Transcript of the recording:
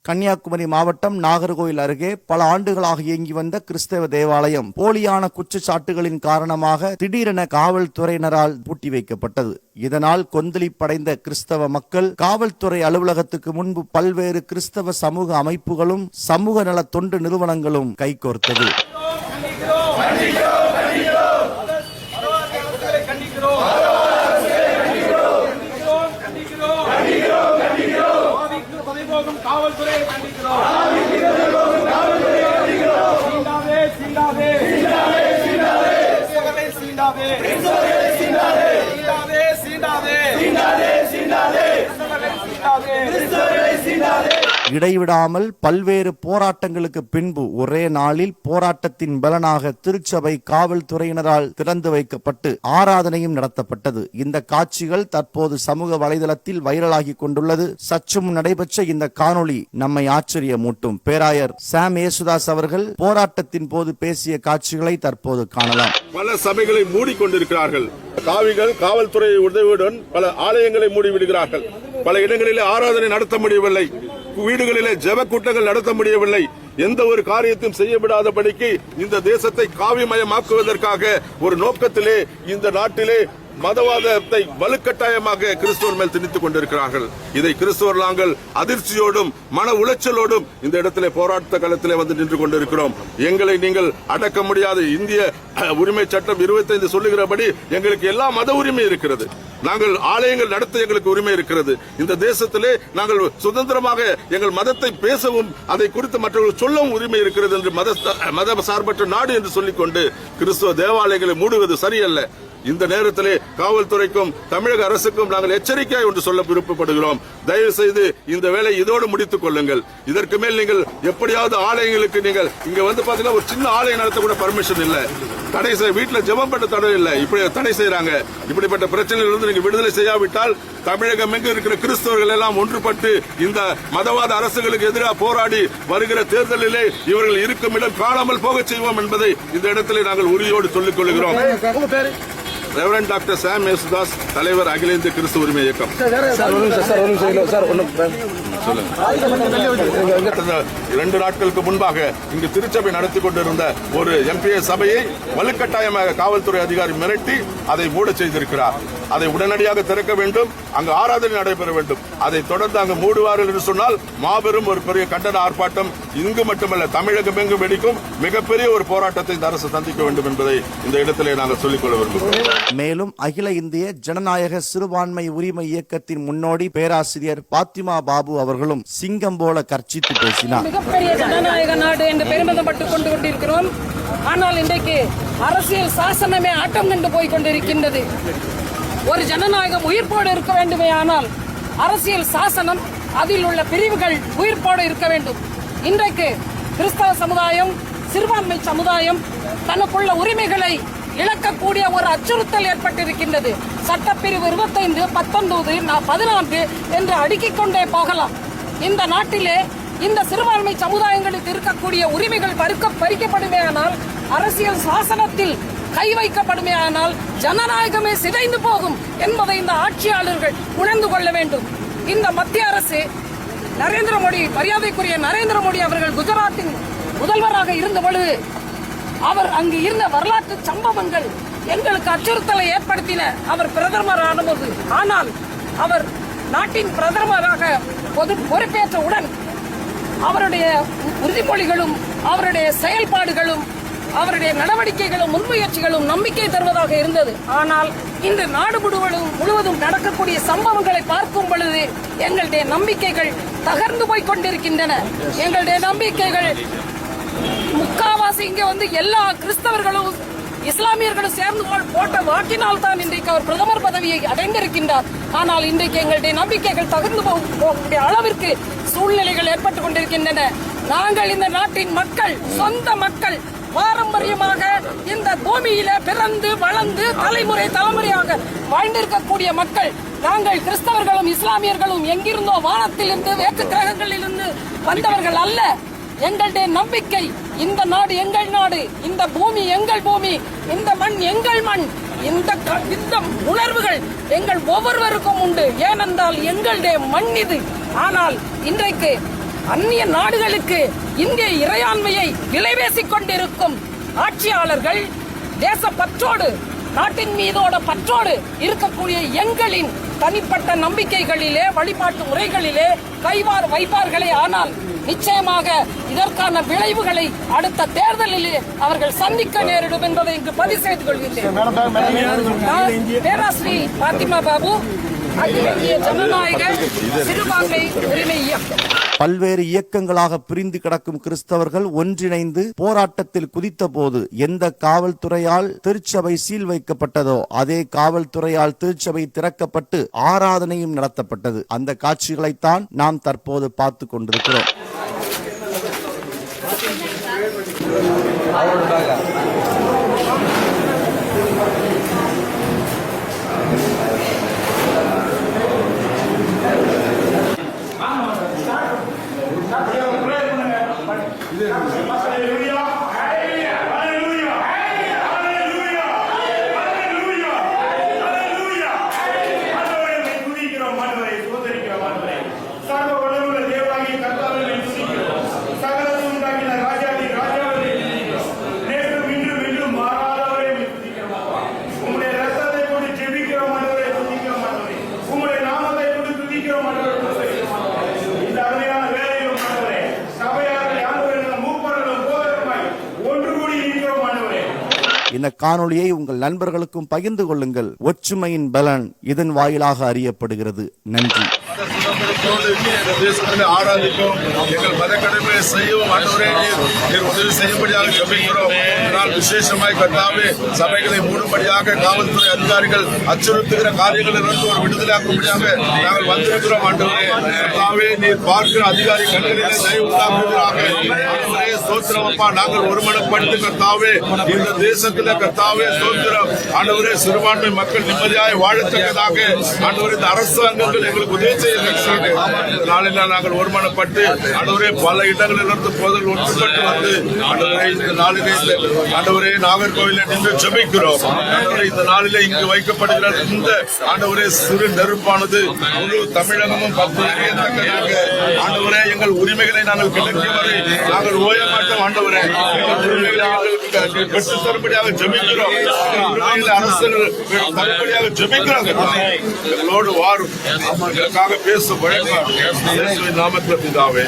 கன்னியாகுமரி மாவட்டம் நாகர்கோயில் அருகே பல ஆண்டுகளாக இயங்கி வந்த கிறிஸ்தவ தேவாலயம் போலியான குற்றச்சாட்டுகளின் காரணமாக திடீரென காவல்துறையினரால் பூட்டி வைக்கப்பட்டது. இதனால் கொந்தளிப்படைந்த கிறிஸ்தவ மக்கள் காவல்துறை அலுவலகத்துக்கு முன்பு பல்வேறு கிறிஸ்தவ சமூக அமைப்புகளும் சமூக நல தொண்டு நிறுவனங்களும் கைகோர்த்தது. காவல்துறையை கண்டிக்கிறோம். இடைவிடாமல் பல்வேறு போராட்டங்களுக்கு பின்பு ஒரே நாளில் போராட்டத்தின் பலனாக திருச்சபை காவல்துறையினரால் திறந்து வைக்கப்பட்டு ஆராதனையும் நடத்தப்பட்டது. இந்த காட்சிகள் தற்போது சமூக வலைதளத்தில் வைரலாகி கொண்டுள்ளது. சற்றும் நடைபெற்ற இந்த காணொளி நம்மை ஆச்சரியமூட்டும். பேராயர் சாம் ஏசுதாஸ் அவர்கள் போராட்டத்தின் போது பேசிய காட்சிகளை தற்போது காணலாம். பல சபைகளை மூடிக்கொண்டிருக்கிறார்கள். காவிகள் காவல்துறை உதவியுடன் பல ஆலயங்களை மூடிவிடுகிறார்கள். பல இடங்களிலே ஆராதனை நடத்த முடியவில்லை. வீடுகளிலே ஜெப கூட்டங்கள் நடத்த முடியவில்லை. எந்த ஒரு காரியத்தையும் செய்யவிடாதபடிக்கு இந்த தேசத்தை காவிமயமாக்குவதற்காக ஒரு நோக்கத்திலே இந்த நாட்டிலே மதவாதத்தை வலுக்கட்டாயமாக கிறிஸ்துவர் மேல் திணித்துக் கொண்டிருக்கிறார்கள். இதை கிறிஸ்துவர் நாங்கள் அதிர்ச்சியோடும் மன உளைச்சலோடும் இந்த இடத்திலே போராட்ட களத்திலே வந்து நின்று கொண்டிருக்கிறோம். எங்களை நீங்கள் அடக்க முடியாது. இந்திய உரிமை சட்டம் 25 சொல்லுகிறபடி எங்களுக்கு எல்லா மத உரிமை இருக்கிறது. நாங்கள் ஆலயங்கள் நடத்த எங்களுக்கு உரிமை இருக்கிறது. இந்த தேசத்திலே நாங்கள் சுதந்திரமாக எங்கள் மதத்தை பேசவும் அதை குறித்து மற்றவர்கள் சொல்லவும் உரிமை இருக்கிறது என்று மத சார்பற்ற நாடு என்று சொல்லிக்கொண்டு கிறிஸ்துவ தேவாலயங்களை மூடுவது சரியல்ல. இந்த நேரத்திலே காவல்துறைக்கும் தமிழக அரசுக்கும் நாங்கள் எச்சரிக்கையாக ஒன்று சொல்ல விருப்பப்படுகிறோம். தயவு செய்து இந்த வேலை இதோடு முடித்துக் கொள்ளுங்கள். இதற்கு மேல் நீங்கள் எப்படியாவது ஆலயங்களுக்கு நீங்கள் இங்க வந்து பாத்தீங்கன்னா ஒரு சின்ன ஆலயம் நடத்த கூட பர்மிஷன் இல்ல. தடை செய்ய வீட்டில் ஜெபம் பண்ண தடை இல்லை. இப்படி தடை செய்யறாங்க. இப்படிப்பட்ட பிரச்சனையிலிருந்து நீங்க விடுதலை செய்யாவிட்டால் தமிழகம் எங்கு இருக்கிற கிறிஸ்தவர்கள் எல்லாம் ஒன்றுபட்டு இந்த மதவாத அரசுகளுக்கு எதிராக போராடி வருகிற தேர்தலிலே இவர்கள் இருக்கும் இடம் காணாமல் போக செய்வோம் என்பதை இந்த இடத்திலே நாங்கள் உறுதியோடு சொல்லிக் கொள்கிறோம். ரெவரண்ட் டாக்டர் சாம் ஏசுதாஸ், தலைவர் அகில இந்திய கிறிஸ்துவ உரிமை இயக்கம். 2 நாட்களுக்கு முன்பாக இங்கு திருச்சபை நடத்தி கொண்டிருந்த ஒரு எம்பிஏ சபையை வலுக்கட்டாயமாக காவல்துறை அதிகாரி மிரட்டி அதை மூட செய்திருக்கிறார். அதை உடனடியாக திறக்க வேண்டும். அங்கு ஆராதனை நடைபெற வேண்டும். அதை தொடர்ந்து அங்கு மூடுவார்கள் என்று சொன்னால் மாபெரும் ஒரு பெரிய கண்டன ஆர்ப்பாட்டம் இங்கு மட்டுமல்ல தமிழகம் எங்கும் வெடிக்கும். மிகப்பெரிய ஒரு போராட்டத்தை இந்த அரசு சந்திக்க வேண்டும் என்பதை இந்த இடத்திலே நாங்கள் சொல்லிக்கொள்ள விரும்புகிறோம். மேலும் அகில இந்திய ஜனநாயக சிறுபான்மை உரிமை இயக்கத்தின் முன்னோடி பேராசிரியர் பாத்திமா பாபு அவர்களும் சிங்கம் போல கர்ச்சித்து பேசினார். மிகப்பெரிய ஜனநாயக நாடு என்று பெருமிதப்பட்டுக் கொண்டிருக்கிறோம். ஆனால் இன்றைக்கு அரசியல் சாசனமே ஆட்டம் கண்டு போய் கொண்டிருக்கின்றது. ஒரு ஜனநாயகம் உயிர்ப்போடு இருக்க வேண்டுமே, ஆனால் அரசியல் சாசனம் அதில் உள்ள பிரிவுகள் உயிர்ப்போடு இருக்க வேண்டும். இன்றைக்கு கிறிஸ்தவ சமுதாயம், சிறுபான்மை சமுதாயம் தனக்குள்ள உரிமைகளை இழக்கக்கூடிய ஒரு அச்சுறுத்தல் ஏற்பட்டிருக்கின்றது. சட்டப்பிரிவு 25, 19, 14 என்று அடுக்கிக் கொண்டே போகலாம். இந்த நாட்டிலே இந்த சிறுபான்மை சமுதாயங்களுக்கு இருக்கக்கூடிய உரிமைகள் பறிக்கப்படுமேயானால், அரசியல் சாசனத்தில் கை வைக்கப்படுமேயானால் ஜனநாயகமே சிதைந்து போகும் என்பதை இந்த ஆட்சியாளர்கள் உணர்ந்து கொள்ள வேண்டும். இந்த மத்திய அரசு நரேந்திர மோடி, மரியாதைக்குரிய நரேந்திர மோடி அவர்கள் குஜராத்தின் முதல்வராக இருந்த பொழுது அவர் அங்கு இருந்த வரலாற்று சம்பவங்கள் எங்களுக்கு அச்சுறுத்தலை ஏற்படுத்தின. அவர் பிரதமரான போது, ஆனால் அவர் நாட்டின் பிரதமராக பொறுப்பேற்றவுடன் அவருடைய உறுதிமொழிகளும் அவருடைய செயல்பாடுகளும் அவருடைய நடவடிக்கைகளும் முன்முயற்சிகளும் நம்பிக்கை தருவதாக இருந்தது. ஆனால் இந்த நாடு முழுவதும் நடக்கக்கூடிய சம்பவங்களை பார்க்கும் பொழுது எங்களுடைய நம்பிக்கைகள் தகர்ந்து போய் கொண்டிருக்கின்றன. எங்களுடைய நம்பிக்கைகள் முக்காவாசி இங்கே வந்து எல்லா கிறிஸ்தவர்களும் இஸ்லாமியர்களும் சேர்ந்து போட்ட வாக்கினால் தான் இன்றைக்கு அவர் பிரதமர் பதவியை அடைந்திருக்கின்றார். ஆனால் இன்றைக்கு எங்களுடைய நம்பிக்கைகள் தகர்ந்து போகக்கூடிய அளவிற்கு சூழ்நிலைகள் ஏற்பட்டுக் கொண்டிருக்கின்றன. நாங்கள் இந்த நாட்டின் மக்கள், சொந்த மக்கள், பாரம்பரியமாக இந்த பூமியில பிறந்து வளர்ந்து தலைமுறையாக வாழ்ந்திருக்கக்கூடிய மக்கள். நாங்கள் கிறிஸ்தவர்களும் இஸ்லாமியர்களும் எங்கிருந்தோ வானத்திலிருந்து வேற்று கிரகங்களிலிருந்து வந்தவர்கள் அல்ல. எங்களுடைய நம்பிக்கை இந்த நாடு எங்கள் நாடு, இந்த பூமி எங்கள் பூமி, இந்த மண் எங்கள் மண். இந்த உணர்வுகள் எங்கள் ஒவ்வொருவருக்கும் உண்டு. ஏனென்றால் எங்களுடைய மண் இது. ஆனால் இன்றைக்கு அந்நிய நாடுகளுக்கு இந்திய இறையாண்மையை விலைபேசிக் கொண்டிருக்கும் ஆட்சியாளர்கள் தேசப்பற்றோடு நாட்டின் மீதோட பற்றோடு இருக்கக்கூடிய எங்களின் தனிப்பட்ட நம்பிக்கைகளிலே வழிபாட்டு முறைகளிலே கைவார் வைப்பார்களே. ஆனால் நிச்சயமாக இதற்கான விளைவுகளை அடுத்த தேர்தலிலே அவர்கள் சந்திக்க நேரிடும் என்பதை இங்கு பதிவு செய்து கொள்கின்றேன். பேராசிரி பாத்திமா பாபு, அகில இந்திய ஜனநாயக சிறுபான்மை உரிமை இயக்கம். பல்வேறு இயக்கங்களாக பிரிந்து கிடக்கும் கிறிஸ்தவர்கள் ஒன்றிணைந்து போராட்டத்தில் குதித்த போது எந்த காவல்துறையால் திருச்சபை சீல் வைக்கப்பட்டதோ அதே காவல்துறையால் திருச்சபை திறக்கப்பட்டு ஆராதனையும் நடத்தப்பட்டது. அந்த காட்சிகளைத்தான் நாம் தற்போது பார்த்து கொண்டிருக்கிறோம். இந்த காணொளியை உங்கள் நண்பர்களுக்கும் பகிர்ந்து கொள்ளுங்கள். ஒற்றுமையின் பலன் இதன் வாயிலாக அறியப்படுகிறது. நன்றி. ஆராதிக்கும் எங்கள் மத கடமையை செய்யவும் ஆண்டவரே நீர் உதவி செய்யும்படியாக ஜெபிக்கிறோம். இதனால் விசேஷமாய் கர்த்தாவே சபைகளை மூடும்படியாக காவல்துறை அதிகாரிகள் அச்சுறுத்துகிற காரியங்களிலிருந்து ஒரு விடுதலையாக்கும்படியாக நாங்கள் வந்திருக்கிறோம். ஆண்டவரே கர்த்தாவே நீர் பார்க்கிற அதிகாரி கண்களிலே தயவு உண்டாக்குவதாக. ஆண்டவரே ஸ்தோத்திரம் அப்பா, நாங்கள் ஒருமனப்பட்டு கர்த்தாவே இந்த தேசத்திலே கர்த்தாவே ஸ்தோத்திரம் ஆண்டவரே சிறுபான்மை மக்கள் நிம்மதியாய் வாழத்தக்கதாக ஆண்டவரே இந்த அரசாங்கங்கள் எங்களுக்கு உதவி செய்ய நாளில் நாங்கள் ஒருமனப்பட்டு ஆண்டவரே பல இடங்களிலிருந்து போதல் ஒன்றுபட்டு வந்து ஆண்டவரே இந்த நாளிலே ஆண்டவரே நாகர்கோவிலை நின்று ஜெபிக்கிறோம். ஆண்டவரே இந்த நாளிலே இங்கு வைக்கப்படுகிற இந்த ஆண்டவரே சிறு நெருப்பானது முழு தமிழகமும் பற்றி எரியத்தக்கதாக ஆண்டவரே எங்கள் உரிமைகளை நாங்கள் கிடைக்கும் வரை நாங்கள் ஓய மாட்டோம். ஆண்டவரே எங்கள் உரிமைகளை எங்களுக்கு பெற்றுத் தரும்படியாக ஜெபிக்கிறோம். உரிமைகளை அரசுகள் தரும்படியாக ஜெபிக்கிறோம். எங்களோடு வாரும், எங்களுக்காக பேசும் வழங்க நாமத்தில் பிதாவே.